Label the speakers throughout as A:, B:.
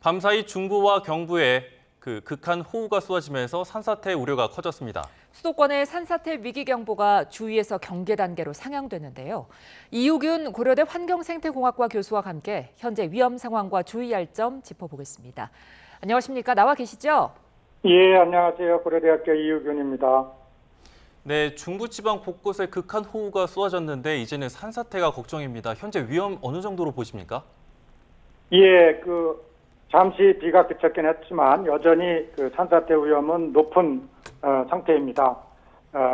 A: 밤사이 중부와 경부에 극한 호우가 쏟아지면서 산사태 우려가 커졌습니다.
B: 수도권의 산사태 위기경보가 주의에서 경계 단계로 상향되는데요. 이우균 고려대 환경생태공학과 교수와 함께 현재 위험 상황과 주의할 점 짚어보겠습니다. 안녕하십니까? 나와 계시죠?
C: 예, 안녕하세요. 고려대학교 이우균입니다.
A: 네, 중부지방 곳곳에 극한 호우가 쏟아졌는데 이제는 산사태가 걱정입니다. 현재 위험 어느 정도로 보십니까?
C: 예, 잠시 비가 그쳤긴 했지만 여전히 산사태 위험은 높은 상태입니다.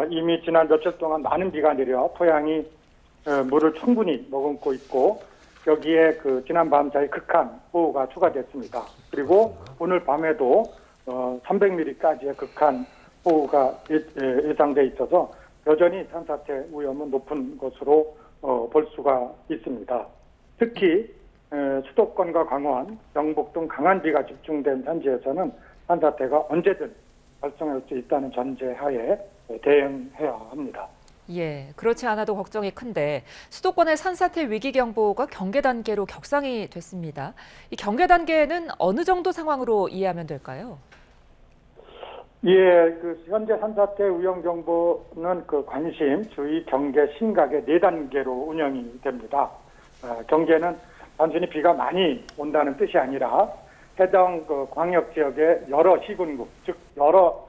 C: 이미 지난 며칠 동안 많은 비가 내려 토양이 물을 충분히 머금고 있고 여기에 지난 밤 사이 극한 호우가 추가됐습니다. 그리고 오늘 밤에도 300mm까지의 극한 호우가 예상돼 있어서 여전히 산사태 위험은 높은 것으로 볼 수가 있습니다. 특히 수도권과 강원, 경북 등 강한 비가 집중된 산지에서는 산사태가 언제든 발생할 수 있다는 전제하에 대응해야 합니다.
B: 예, 그렇지 않아도 걱정이 큰데 수도권의 산사태 위기경보가 경계 단계로 격상이 됐습니다. 이 경계 단계는 어느 정도 상황으로 이해하면 될까요?
C: 예, 현재 산사태 위험경보는 관심, 주의, 경계, 심각의 4단계로 운영이 됩니다. 경계는 단순히 비가 많이 온다는 뜻이 아니라 해당 광역 지역의 여러 시군구, 즉 여러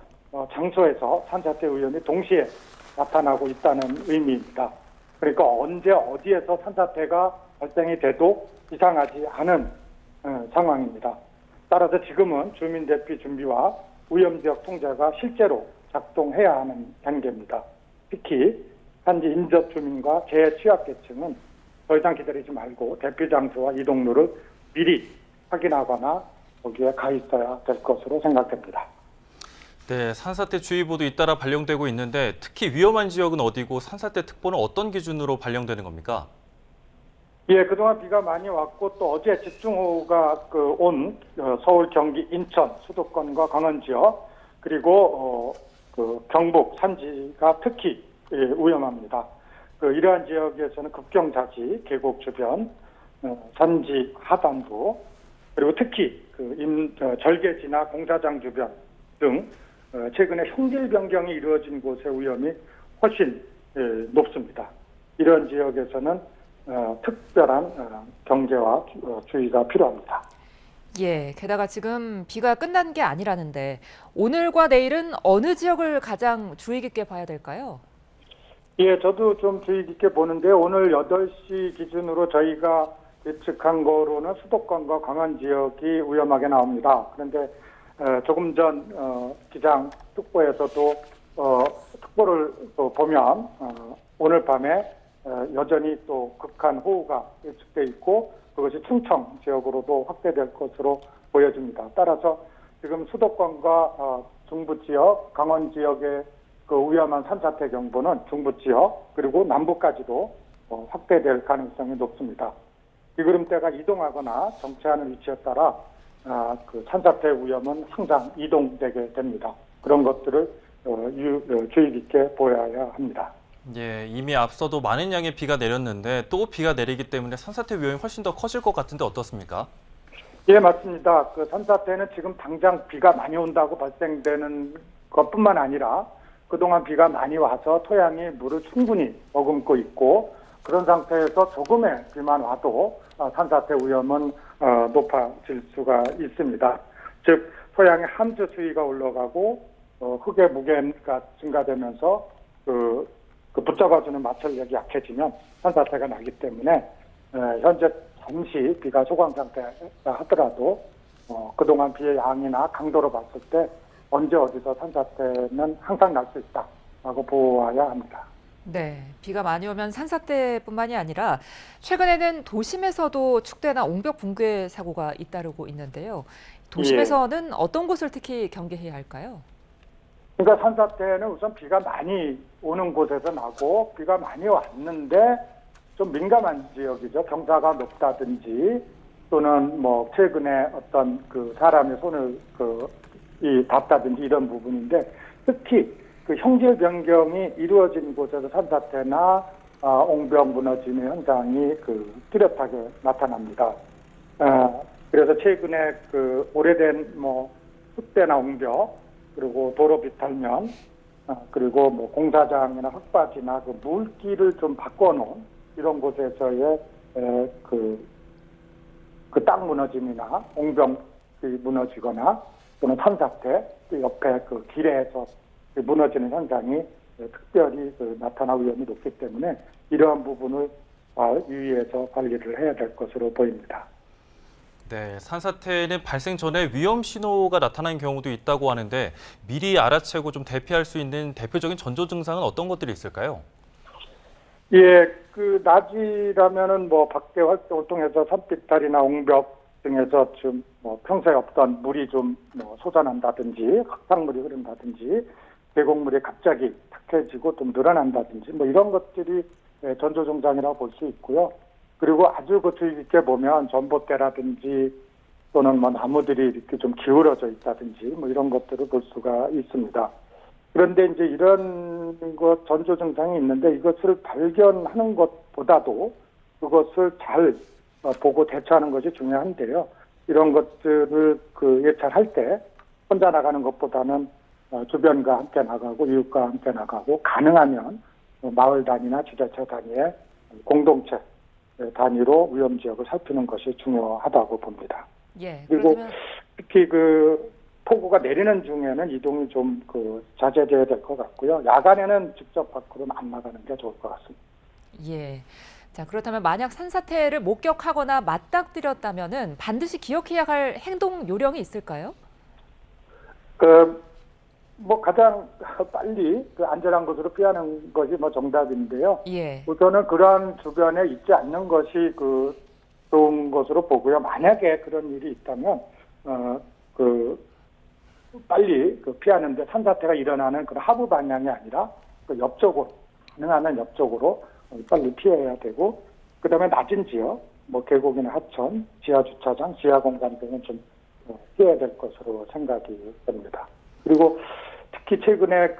C: 장소에서 산사태 위험이 동시에 나타나고 있다는 의미입니다. 그러니까 언제 어디에서 산사태가 발생이 돼도 이상하지 않은 상황입니다. 따라서 지금은 주민 대피 준비와 위험지역 통제가 실제로 작동해야 하는 단계입니다. 특히 산지 인접 주민과 재취약계층은 더 이상 기다리지 말고 대피 장소와 이동로를 미리 확인하거나 거기에 가 있어야 될 것으로 생각됩니다.
A: 네, 산사태 주의보도 잇따라 발령되고 있는데 특히 위험한 지역은 어디고 산사태 특보는 어떤 기준으로 발령되는 겁니까?
C: 예, 그동안 비가 많이 왔고 또 어제 집중호우가 온 서울, 경기, 인천, 수도권과 강원 지역 그리고 경북 산지가 특히 위험합니다. 이러한 지역에서는 급경사지, 계곡 주변, 산지 하단부 그리고 특히 절개지나 공사장 주변 등 최근에 형질 변경이 이루어진 곳의 위험이 훨씬 높습니다. 이런 지역에서는 특별한 경계와 주의가 필요합니다.
B: 예, 게다가 지금 비가 끝난 게 아니라는데 오늘과 내일은 어느 지역을 가장 주의 깊게 봐야 될까요?
C: 예, 저도 좀 주의 깊게 보는데 오늘 8시 기준으로 저희가 예측한 거로는 수도권과 강원 지역이 위험하게 나옵니다. 그런데 조금 전 기상특보에서도 특보를 보면 오늘 밤에 여전히 또 극한 호우가 예측돼 있고 그것이 충청 지역으로도 확대될 것으로 보여집니다. 따라서 지금 수도권과 중부 지역, 강원 지역의 위험한 산사태 경보는 중부 지역 그리고 남부까지도 확대될 가능성이 높습니다. 비구름대가 이동하거나 정체하는 위치에 따라 산사태 위험은 항상 이동되게 됩니다. 그런 것들을 주의 깊게 보아야 합니다.
A: 예, 이미 앞서도 많은 양의 비가 내렸는데 또 비가 내리기 때문에 산사태 위험이 훨씬 더 커질 것 같은데 어떻습니까?
C: 예, 맞습니다. 산사태는 지금 당장 비가 많이 온다고 발생되는 것뿐만 아니라 그동안 비가 많이 와서 토양이 물을 충분히 머금고 있고 그런 상태에서 조금의 비만 와도 산사태 위험은 높아질 수가 있습니다. 즉 토양의 함수 수위가 올라가고 흙의 무게가 증가되면서 붙잡아주는 마찰력이 약해지면 산사태가 나기 때문에 현재 잠시 비가 소강 상태라 하더라도 그동안 비의 양이나 강도로 봤을 때 언제 어디서 산사태는 항상 날 수 있다라고 보아야 합니다.
B: 네, 비가 많이 오면 산사태뿐만이 아니라 최근에는 도심에서도 축대나 옹벽 붕괴 사고가 잇따르고 있는데요. 도심에서는 어떤 곳을 특히 경계해야 할까요?
C: 그러니까 산사태는 우선 비가 많이 오는 곳에서 나고 비가 많이 왔는데 좀 민감한 지역이죠. 경사가 높다든지 또는 최근에 어떤 사람의 손을 닿다든지 이런 부분인데 특히 형질 변경이 이루어진 곳에서 산사태나 옹벽 무너짐의 현상이 뚜렷하게 나타납니다. 그래서 최근에 그 오래된 뭐 흙대나 옹벽, 그리고 도로 비탈면, 그리고 뭐 공사장이나 흙바지나 그 물길을 좀 바꿔놓은 이런 곳에서의 그 땅 무너짐이나 옹벽이 무너지거나 또는 산사태, 그 옆에 그 길에서 무너지는 현상이 특별히 나타날 위험이 높기 때문에 이러한 부분을 잘 유의해서 관리를 해야 될 것으로 보입니다.
A: 네, 산사태는 발생 전에 위험 신호가 나타나는 경우도 있다고 하는데 미리 알아채고 좀 대피할 수 있는 대표적인 전조 증상은 어떤 것들이 있을까요?
C: 예, 그 낮이라면은 뭐 밖에 활동을 통해서 산비탈이나 옹벽 등에서 좀 뭐 평소에 없던 물이 좀 뭐 솟아난다든지 흙탕물이 흐른다든지 계곡물이 갑자기 탁해지고 좀 늘어난다든지 뭐 이런 것들이 전조 증상이라고 볼 수 있고요. 그리고 아주 그 주의 깊게 보면 전봇대라든지 또는 뭐 나무들이 이렇게 좀 기울어져 있다든지 뭐 이런 것들을 볼 수가 있습니다. 그런데 이제 이런 것 전조 증상이 있는데 이것을 발견하는 것보다도 그것을 잘 보고 대처하는 것이 중요한데요. 이런 것들을 예찰할 때 혼자 나가는 것보다는 주변과 함께 나가고 이웃과 함께 나가고 가능하면 마을 단위나 지자체 단위의 공동체 단위로 위험 지역을 살피는 것이 중요하다고 봅니다.
B: 예.
C: 그리고
B: 그렇다면
C: 특히 그 폭우가 내리는 중에는 이동이 좀 자제돼야 될 것 같고요. 야간에는 직접 밖으로는 안 나가는 게 좋을 것 같습니다.
B: 예. 자, 그렇다면 만약 산사태를 목격하거나 맞닥뜨렸다면은 반드시 기억해야 할 행동 요령이 있을까요?
C: 뭐 가장 빨리 안전한 곳으로 피하는 것이 뭐 정답인데요.
B: 예.
C: 우선은 그런 주변에 있지 않는 것이 좋은 것으로 보고요. 만약에 그런 일이 있다면 빨리 피하는데 산사태가 일어나는 그런 하부 방향이 아니라 옆쪽으로 가능하면 옆쪽으로 빨리 피해야 되고 그다음에 낮은 지역 뭐 계곡이나 하천, 지하 주차장, 지하 공간 등은 좀 피해야 될 것으로 생각이 됩니다. 그리고 특히 최근에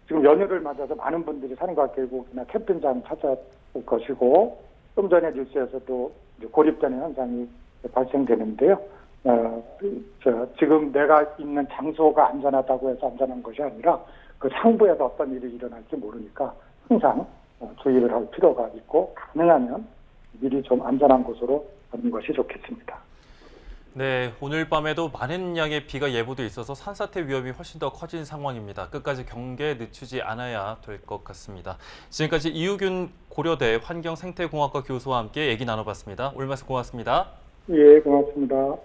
C: 지금 연휴를 맞아서 많은 분들이 산과 계곡이나 캠핑장 찾아올 것이고 좀 전에 뉴스에서도 고립되는 현상이 발생되는데요. 지금 내가 있는 장소가 안전하다고 해서 안전한 것이 아니라 그 상부에서 어떤 일이 일어날지 모르니까 항상 주의를 할 필요가 있고 가능하면 미리 좀 안전한 곳으로 가는 것이 좋겠습니다.
A: 네, 오늘 밤에도 많은 양의 비가 예보돼 있어서 산사태 위험이 훨씬 더 커진 상황입니다. 끝까지 경계에 늦추지 않아야 될 것 같습니다. 지금까지 이우균 고려대 환경생태공학과 교수와 함께 얘기 나눠봤습니다. 오늘 말씀 고맙습니다.
C: 예, 고맙습니다.